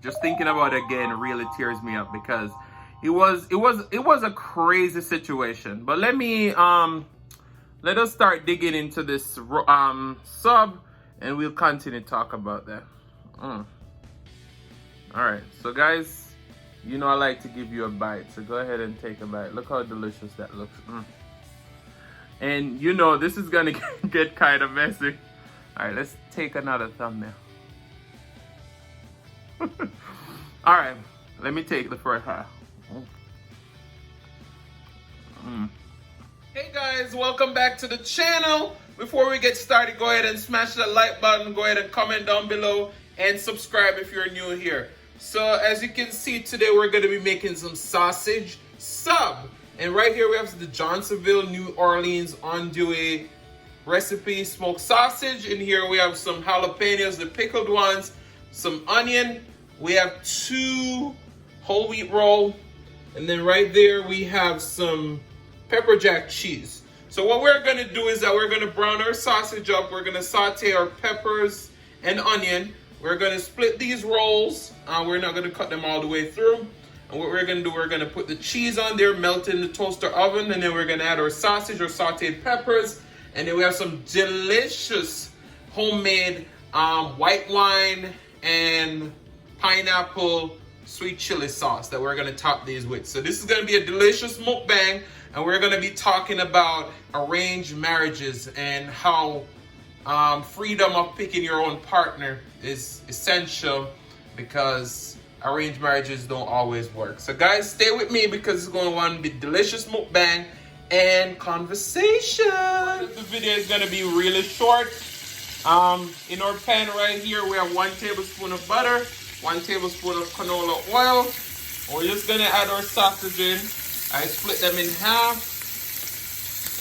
Just thinking about it again really tears me up because it was a crazy situation. But let us start digging into this sub, and we'll continue to talk about that. All right, so guys, you know I like to give you a bite, so go ahead and take a bite. Look how delicious that looks. And you know this is gonna get kind of messy. All right, let's take another thumbnail. All right, let me take the first half. Hey guys, welcome back to the channel. Before we get started, go ahead and smash that like button, go ahead and comment down below, and subscribe if you're new here. So as you can see, today we're going to be making some sausage sub. And right here we have the Johnsonville, New Orleans andouille recipe smoked sausage. In here we have some jalapeños, the pickled ones, some onion. We have 2 whole wheat roll. And then right there we have some pepper jack cheese. So what we're going to do is that we're going to brown our sausage up. We're going to saute our peppers and onion. We're going to split these rolls. We're not going to cut them all the way through. And what we're going to do, we're going to put the cheese on there, melt it in the toaster oven, and then we're going to add our sausage or sauteed peppers. And then we have some delicious homemade white wine and pineapple sweet chili sauce that we're going to top these with. So this is going to be a delicious mukbang, and we're going to be talking about arranged marriages and how freedom of picking your own partner is essential, because arranged marriages don't always work. So guys, stay with me because it's going to be delicious mukbang and conversation. The video is going to be really short. In our pan right here we have 1 tablespoon of butter, 1 tablespoon of canola oil. We're just going to add our sausage in. I split them in half,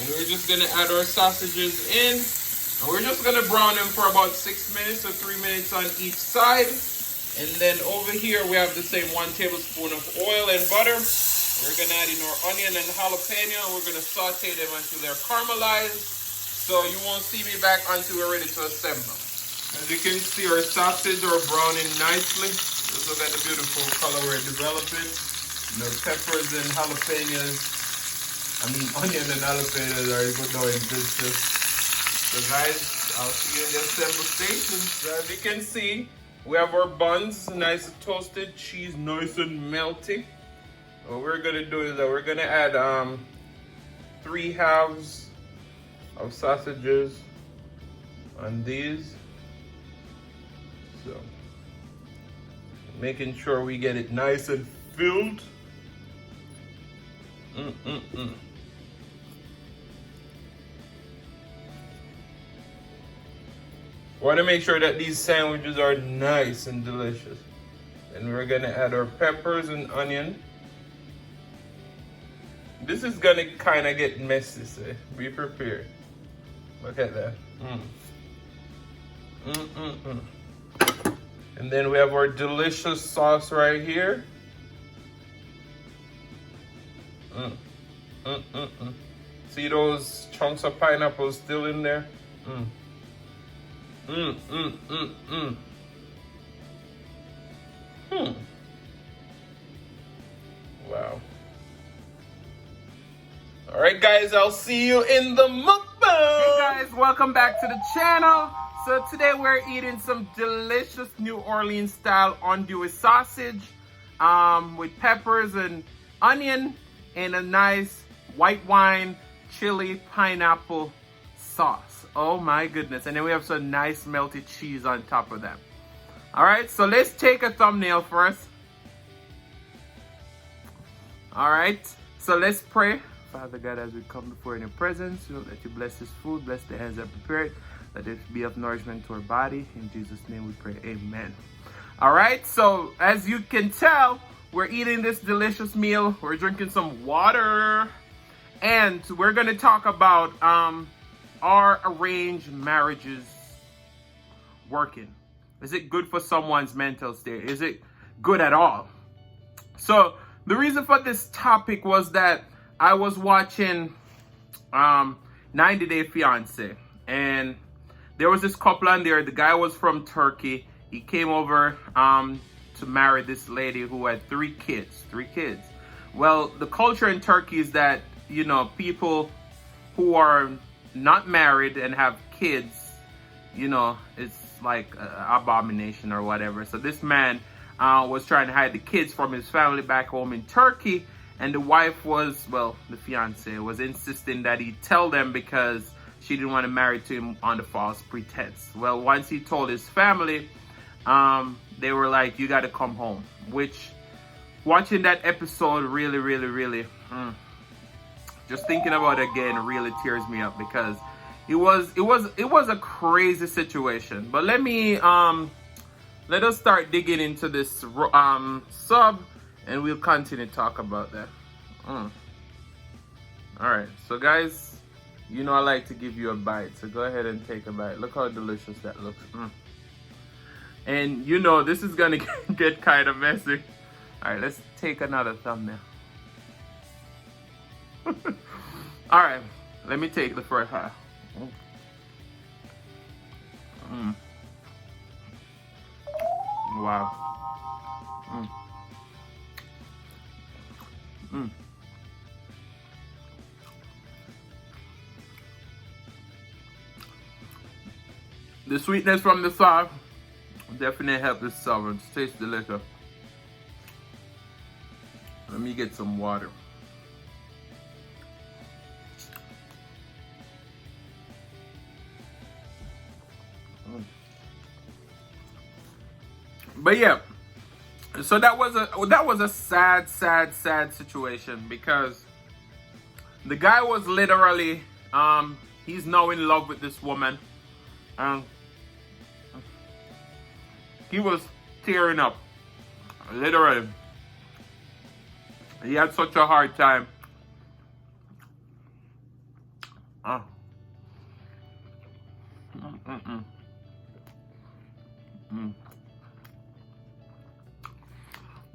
and we're just going to add our sausages in. And we're just going to brown them for about 6 minutes or 3 minutes on each side. And then over here we have the same 1 tablespoon of oil and butter. We're going to add in our onion and jalapeno, and we're going to saute them until they're caramelized. So you won't see me back until we're ready to assemble. As you can see, our sausage are browning nicely. Just look at the beautiful color we're developing. And our peppers and jalapenos, onion and jalapenos are doing good too. So guys, I'll see you in the assemble station. So as you can see, we have our buns, nice and toasted, cheese nice and melty. What we're gonna do is that we're gonna add 3 halves of sausages on these. So making sure we get it nice and filled. Want to make sure that these sandwiches are nice and delicious. And we're gonna add our peppers and onion. This is gonna kind of get messy, so be prepared. Look at that. And then we have our delicious sauce right here. See those chunks of pineapple still in there? Wow. All right, guys, I'll see you in the mukbang. Hey guys, welcome back to the channel. So today we're eating some delicious New Orleans style andouille sausage with peppers and onion and a nice white wine chili pineapple sauce. Oh my goodness. And then we have some nice melted cheese on top of that. All right, so let's take a thumbnail first. All right, so let's pray. Father God, as we come before in your presence, that you bless this food, bless the hands that prepare it, that it be of nourishment to our body. In Jesus' name we pray, amen. All right, so as you can tell, we're eating this delicious meal. We're drinking some water, and we're going to talk about are arranged marriages working? Is it good for someone's mental state? Is it good at all? So the reason for this topic was that I was watching 90 Day Fiancé, and there was this couple on there. The guy was from Turkey. He came over to marry this lady who had 3 kids. 3 kids. Well, the culture in Turkey is that, you know, people who are not married and have kids, you know, it's like an abomination or whatever. So this man was trying to hide the kids from his family back home in Turkey. And the wife was, well, the fiance was insisting that he tell them because she didn't want to marry to him on the false pretense. Well, once he told his family, they were like, you got to come home. Which, watching that episode really, just thinking about it again really tears me up, because it was a crazy situation. But let us start digging into this sub, and we'll continue to talk about that. All right, so guys, you know I like to give you a bite, so go ahead and take a bite. Look how delicious that looks. And you know this is gonna get kind of messy. All right, let's take another thumbnail. All right, let me take the first half. Wow. The sweetness from the sauce definitely helped this sauce. It tastes delicious. Let me get some water. But yeah, so that was a sad situation, because the guy was literally he's now in love with this woman. He was tearing up, literally. He had such a hard time.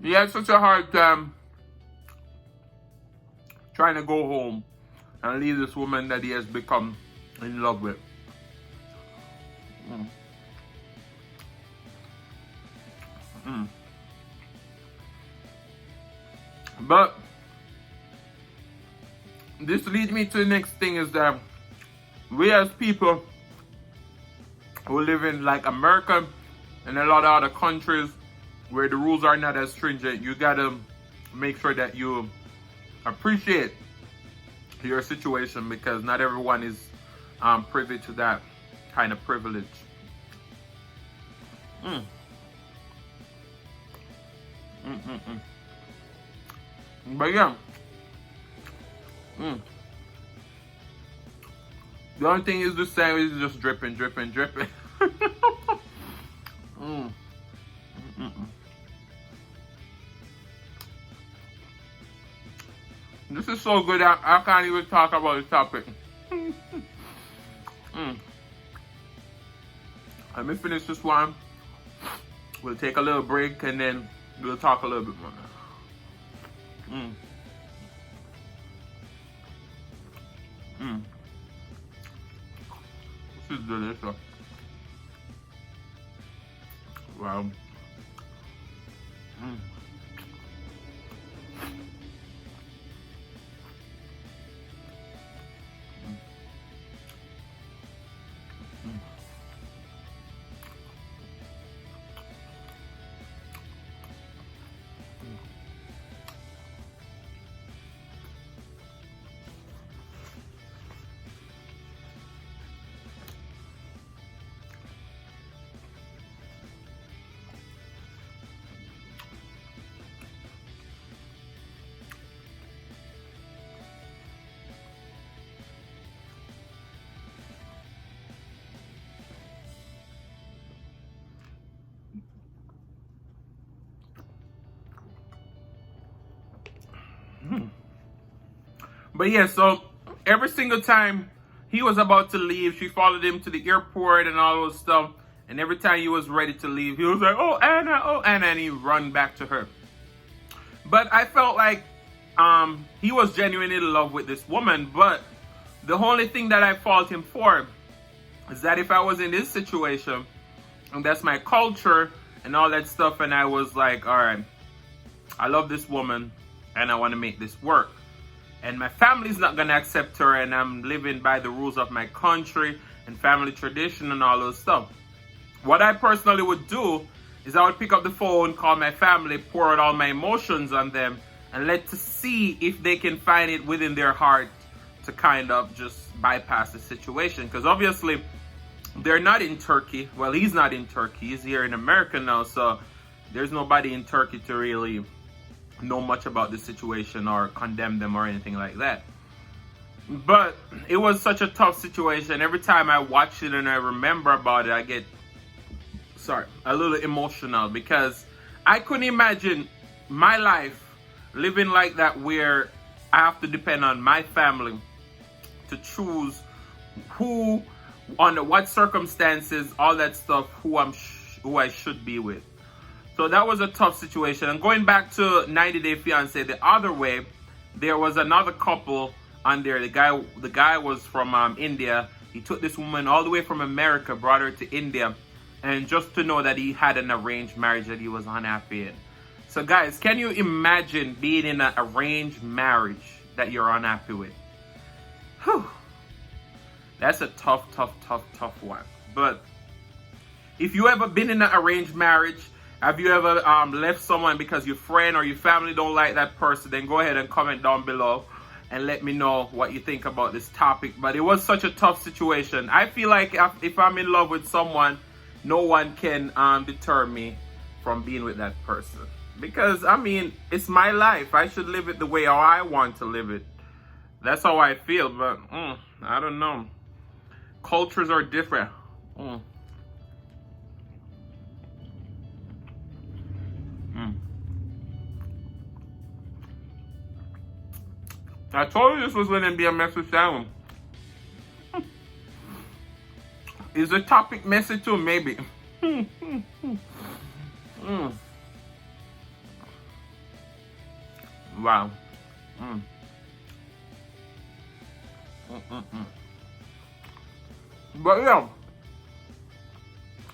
He had such a hard time trying to go home and leave this woman that he has become in love with. But this leads me to the next thing, is that we as people who live in like America and a lot of other countries where the rules are not as stringent, you gotta make sure that you appreciate your situation, because not everyone is privy to that kind of privilege. But yeah, the only thing is the same, is just dripping. This is so good I can't even talk about the topic. Let me finish this one. We'll take a little break and then we'll talk a little bit more. This is delicious. Wow. But yeah, so every single time he was about to leave, she followed him to the airport and all those stuff. And every time he was ready to leave, he was like, oh, Anna, and he run back to her. But I felt like he was genuinely in love with this woman. But the only thing that I fault him for is that if I was in this situation, and that's my culture, and all that stuff. And I was like, all right, I love this woman and I want to make this work. And my family's not going to accept her, and I'm living by the rules of my country and family tradition and all those stuff. What I personally would do is I would pick up the phone, call my family, pour out all my emotions on them, and let to see if they can find it within their heart to kind of just bypass the situation. Because obviously they're not in Turkey. Well, he's not in Turkey. He's here in America now. So there's nobody in Turkey to really know much about the situation or condemn them or anything like that. But it was such a tough situation. Every time I watch it and I remember about it, I get a little emotional, because I couldn't imagine my life living like that, where I have to depend on my family to choose who, under what circumstances, all that stuff, who I should be with. So that was a tough situation. And going back to 90 Day Fiancé, the other way, there was another couple on there. The guy was from India. He took this woman all the way from America, brought her to India, and just to know that he had an arranged marriage that he was unhappy in. So guys, can you imagine being in an arranged marriage that you're unhappy with? Whew. That's a tough one. But if you ever been in an arranged marriage, have you ever left someone because your friend or your family don't like that person, then go ahead and comment down below and let me know what you think about this topic. But it was such a tough situation. I feel like if I'm in love with someone, no one can deter me from being with that person. Because, I mean, it's my life. I should live it the way how I want to live it. That's how I feel. But, I don't know. Cultures are different. I told you this was going to be a message down. Is the topic messy too? Maybe. Wow. But yeah,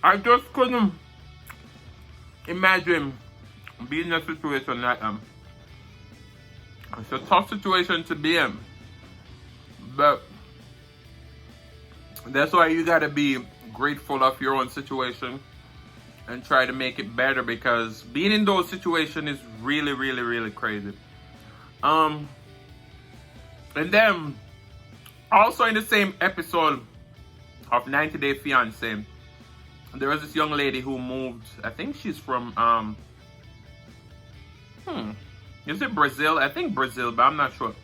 I just couldn't imagine being in a situation like that. It's a tough situation to be in, but that's why you gotta be grateful of your own situation and try to make it better, because being in those situations is really crazy. And then also in the same episode of 90 Day Fiancé, there was this young lady who moved. I think she's from is it Brazil? I think Brazil, but I'm not sure.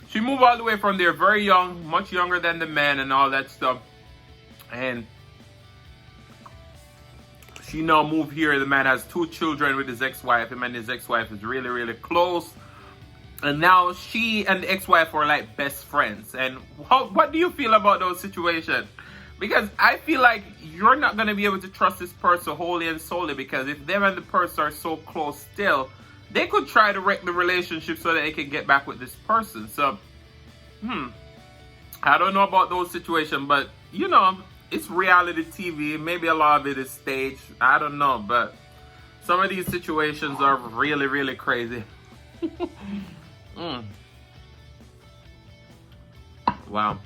She moved all the way from there, very young, much younger than the man and all that stuff. And she now moved here. The man has 2 children with his ex-wife. Him and his ex-wife is really close. And now she and the ex-wife are like best friends. And what do you feel about those situations? Because I feel like you're not going to be able to trust this person wholly and solely, because if them and the person are so close still, they could try to wreck the relationship so that they can get back with this person. So, I don't know about those situations, but you know, it's reality TV. Maybe a lot of it is staged. I don't know, but some of these situations are really crazy. Wow.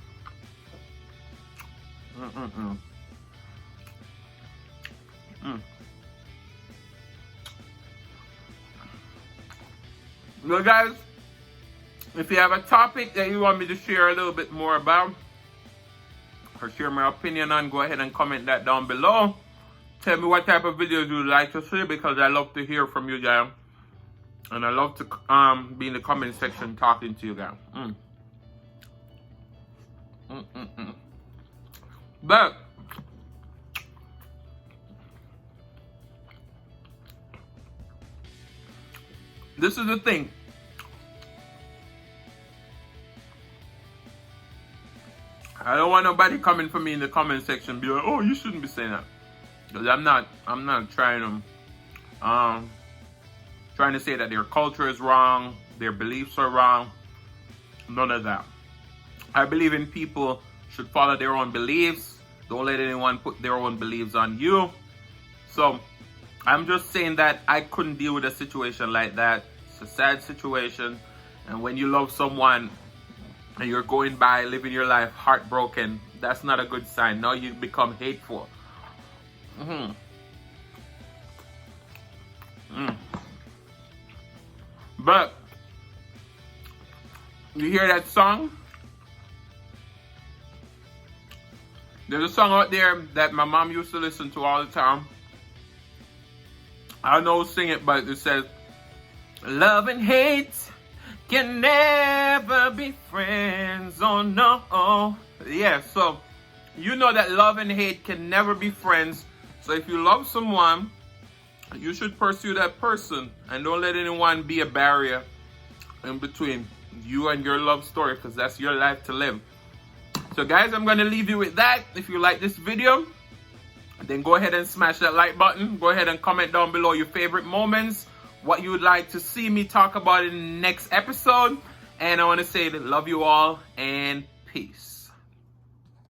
Well, guys, if you have a topic that you want me to share a little bit more about, or share my opinion on, go ahead and comment that down below. Tell me what type of videos you would like to see, because I love to hear from you guys. And I love to be in the comment section talking to you guys. But this is the thing. I don't want nobody coming for me in the comment section be like, oh, you shouldn't be saying that. Because I'm not trying to say that their culture is wrong, their beliefs are wrong. None of that. I believe in people should follow their own beliefs. Don't let anyone put their own beliefs on you. So I'm just saying that I couldn't deal with a situation like that. It's a sad situation. And when you love someone and you're going by living your life heartbroken, that's not a good sign. Now you become hateful. But you hear that song? There's a song out there that my mom used to listen to all the time. I don't know who sing it, but it says, love and hate can never be friends, oh no. Yeah, so you know that love and hate can never be friends. So if you love someone, you should pursue that person and don't let anyone be a barrier in between you and your love story, because that's your life to live. So guys, I'm going to leave you with that. If you like this video, then go ahead and smash that like button. Go ahead and comment down below your favorite moments, what you would like to see me talk about in the next episode. And I want to say that love you all and peace.